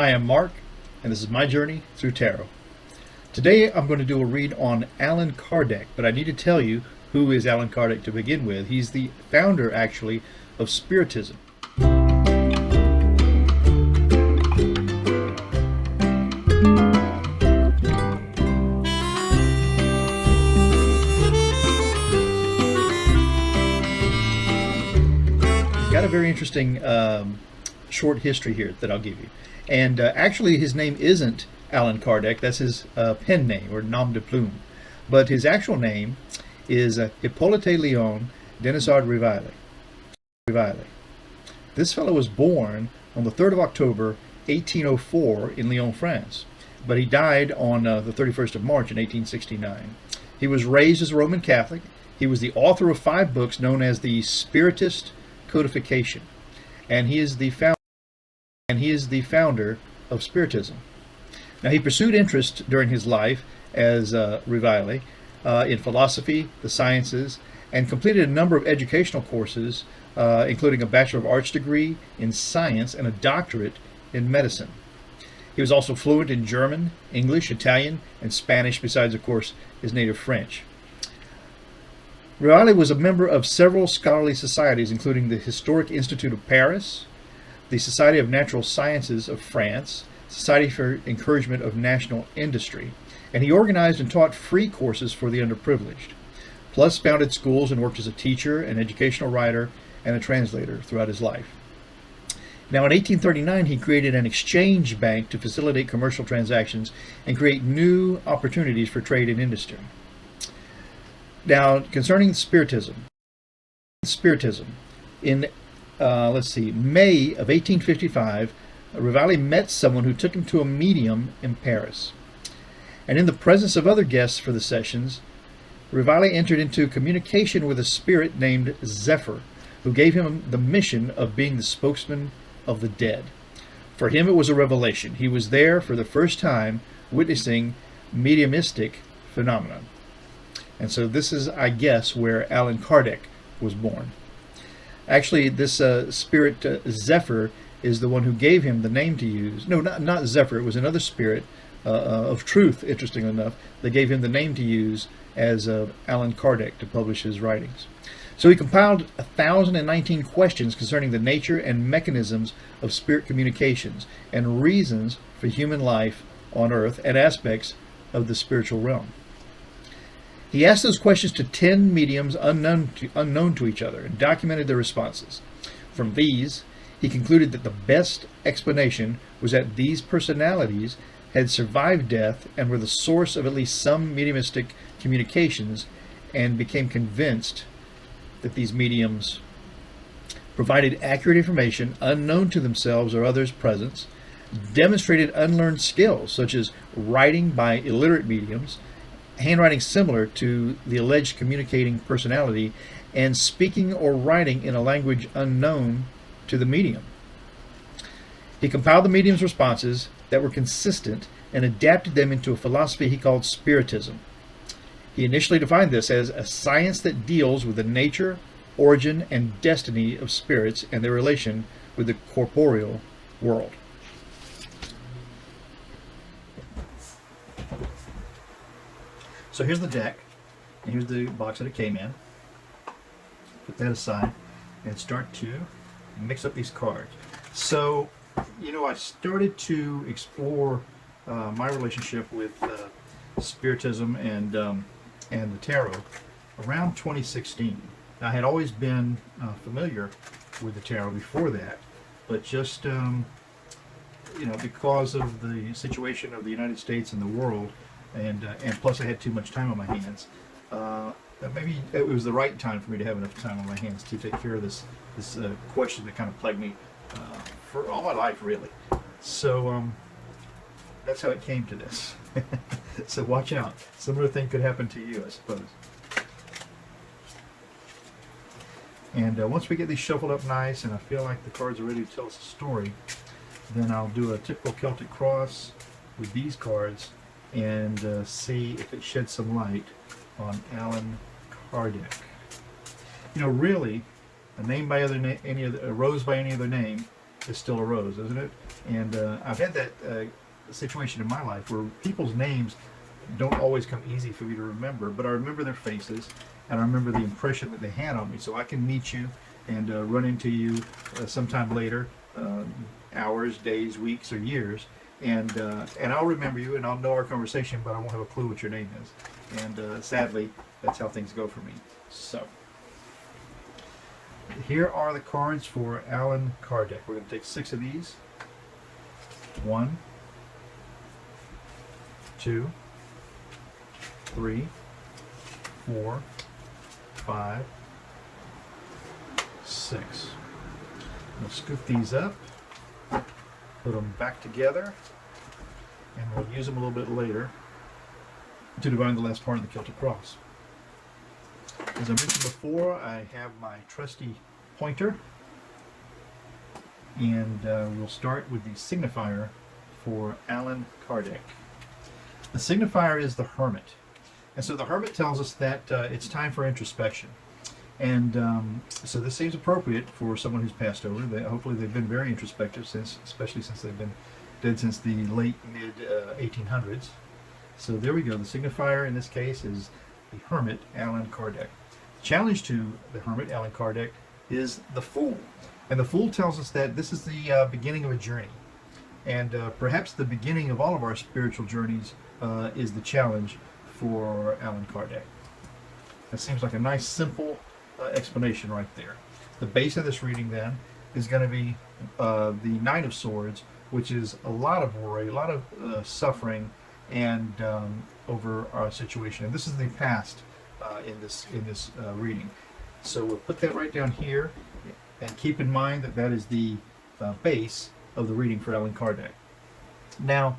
Hi, I'm Mark, and this is my journey through tarot. Today I'm going to do a read on Allan Kardec, but I need to tell you who is Allan Kardec to begin with. He's the founder, actually, of Spiritism. Got a very interesting short history here that I'll give you. And actually his name isn't Allan Kardec, that's his pen name or nom de plume. But his actual name is Hippolyte Léon Denisard Rivail. This fellow was born on the 3rd of October 1804 in Lyon, France, but he died on the 31st of March in 1869. He was raised as a Roman Catholic. He was the author of 5 books known as the Spiritist Codification, and he is the founder of Spiritism. Now, he pursued interest during his life as Rivail in philosophy, the sciences, and completed a number of educational courses, including a Bachelor of Arts degree in science and a doctorate in medicine. He was also fluent in German, English, Italian, and Spanish, besides, of course, his native French. Rivail was a member of several scholarly societies, including the Historic Institute of Paris, the Society of Natural Sciences of France, Society for Encouragement of National Industry, and he organized and taught free courses for the underprivileged, plus founded schools and worked as a teacher, an educational writer, and a translator throughout his life. Now, in 1839, he created an exchange bank to facilitate commercial transactions and create new opportunities for trade and industry. Now, concerning Spiritism, in May of 1855, Rivail met someone who took him to a medium in Paris. And in the presence of other guests for the sessions, Rivail entered into communication with a spirit named Zephyr, who gave him the mission of being the spokesman of the dead. For him, it was a revelation. He was there for the first time witnessing mediumistic phenomena. And so this is, I guess, where Allan Kardec was born. Actually, this spirit Zephyr is the one who gave him the name to use. No, not Zephyr. It was another spirit of truth, interestingly enough, that gave him the name to use as Allan Kardec to publish his writings. So he compiled 1,019 questions concerning the nature and mechanisms of spirit communications and reasons for human life on earth and aspects of the spiritual realm. He asked those questions to 10 mediums unknown to each other and documented their responses. From these, he concluded that the best explanation was that these personalities had survived death and were the source of at least some mediumistic communications, and became convinced that these mediums provided accurate information unknown to themselves or others present, demonstrated unlearned skills such as writing by illiterate mediums, handwriting similar to the alleged communicating personality, and speaking or writing in a language unknown to the medium. He compiled the medium's responses that were consistent and adapted them into a philosophy he called Spiritism. He initially defined this as a science that deals with the nature, origin, and destiny of spirits and their relation with the corporeal world. So here's the deck, and here's the box that it came in. Put that aside and start to mix up these cards. So, I started to explore my relationship with Spiritism and the tarot around 2016. I had always been familiar with the tarot before that, but just because of the situation of the United States and the world, and plus I had too much time on my hands. Maybe it was the right time for me to have enough time on my hands to take care of this question that kind of plagued me for all my life, really. So that's how it came to this. So watch out. Similar thing could happen to you, I suppose. And once we get these shuffled up nice and I feel like the cards are ready to tell us a story, then I'll do a typical Celtic cross with these cards and see if it sheds some light on Allan Kardec. Really, a name by a rose by any other name is still a rose, isn't it? And I've had that situation in my life where people's names don't always come easy for me to remember, but I remember their faces and I remember the impression that they had on me. So I can meet you and run into you sometime later, hours, days, weeks, or years, and I'll remember you and I'll know our conversation, but I won't have a clue what your name is. And sadly, that's how things go for me. So here are the cards for Allan Kardec. We're going to take 6 of these. 1, 2, 3, 4, 5, 6. We'll scoop these up, put them back together, and we'll use them a little bit later to divine the last part of the Celtic Cross. As I mentioned before, I have my trusty pointer, and we'll start with the signifier for Allan Kardec. The signifier is the Hermit. And so the Hermit tells us that it's time for introspection. And so this seems appropriate for someone who's passed over. Hopefully they've been very introspective, especially since they've been dead since the late mid-1800s. So there we go. The signifier in this case is the Hermit, Allan Kardec. The challenge to the Hermit, Allan Kardec, is the Fool. And the Fool tells us that this is the beginning of a journey. And perhaps the beginning of all of our spiritual journeys is the challenge for Allan Kardec. That seems like a nice, simple explanation right there. The base of this reading then is going to be the Knight of Swords, which is a lot of worry, a lot of suffering, and over our situation. And this is the past in this reading. So we'll put that right down here, and keep in mind that that is the base of the reading for Allan Kardec. Now,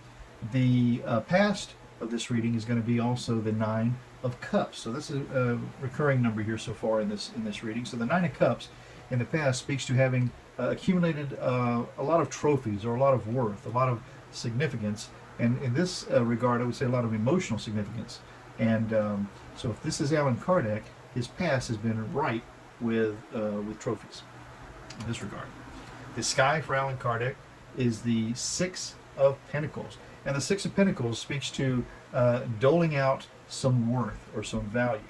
the past of this reading is going to be also the 9 of Cups. So this is a recurring number here so far in this reading. So the 9 of Cups in the past speaks to having accumulated a lot of trophies, or a lot of worth, a lot of significance, and in this regard I would say a lot of emotional significance. And so if this is Allan Kardec, his past has been ripe with trophies in this regard. The sky for Allan Kardec is the 6 of Pentacles. And the 6 of Pentacles speaks to doling out some worth or some value.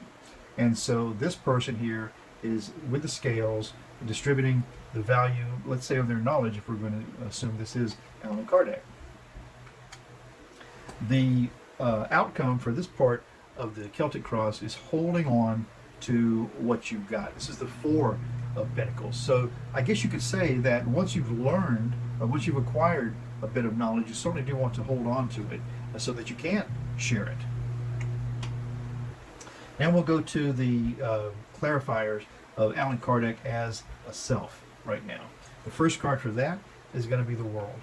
And so this person here is with the scales, distributing the value, let's say, of their knowledge, if we're going to assume this is Allan Kardec. The outcome for this part of the Celtic Cross is holding on to what you've got. This is the 4 of Pentacles. So I guess you could say that once you've learned, or once you've acquired a bit of knowledge, you certainly do want to hold on to it so that you can't share it. Now we'll go to the clarifiers of Allan Kardec as a self right now. The first card for that is going to be the World.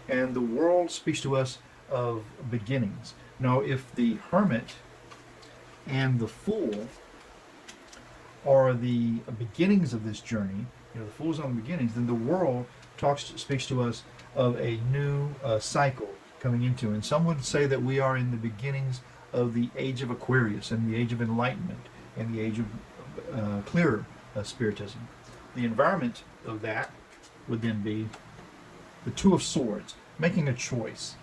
And the World speaks to us of beginnings. Now, if the Hermit and the Fool are the beginnings of this journey, the Fool's on the beginnings, then the World speaks to us of a new cycle coming into. And some would say that we are in the beginnings of the age of Aquarius, and the age of enlightenment, and the age of clearer spiritism. The environment of that would then be the 2 of Swords, making a choice.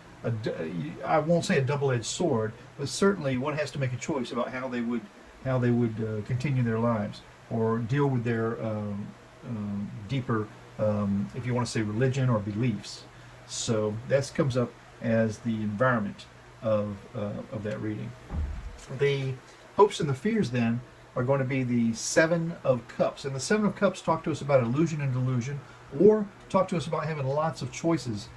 I won't say a double-edged sword, but certainly one has to make a choice about how they would continue their lives, or deal with their deeper, if you want to say, religion or beliefs. So that comes up as the environment of that reading. The hopes and the fears then are going to be the 7 of Cups. And the 7 of Cups talk to us about illusion and delusion, or talk to us about having lots of choices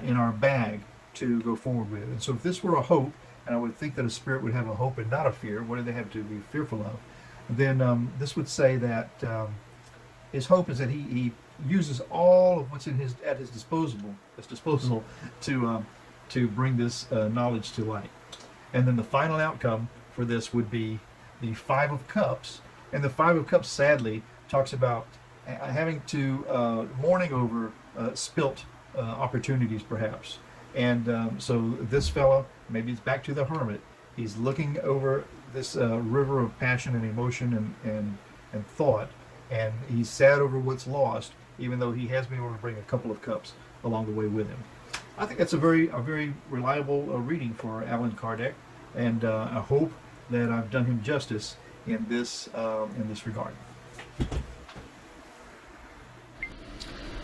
in our bag to go forward with. And so if this were a hope, and I would think that a spirit would have a hope and not a fear, what do they have to be fearful of? Then this would say that his hope is that he uses all of what's at his disposal to bring this knowledge to light. And then the final outcome for this would be the 5 of Cups. And the 5 of Cups, sadly, talks about having to mourning over spilt opportunities, perhaps. And so this fellow, maybe it's back to the Hermit, he's looking over this river of passion and emotion and thought, and he's sad over what's lost, even though he has been able to bring a couple of cups along the way with him. I think that's a very reliable reading for Allan Kardec, and I hope that I've done him justice in this regard.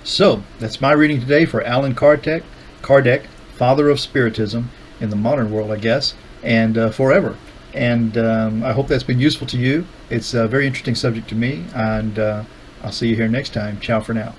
So that's my reading today for Allan Kardec, father of Spiritism in the modern world, I guess, and forever. And I hope that's been useful to you. It's a very interesting subject to me, and I'll see you here next time. Ciao for now.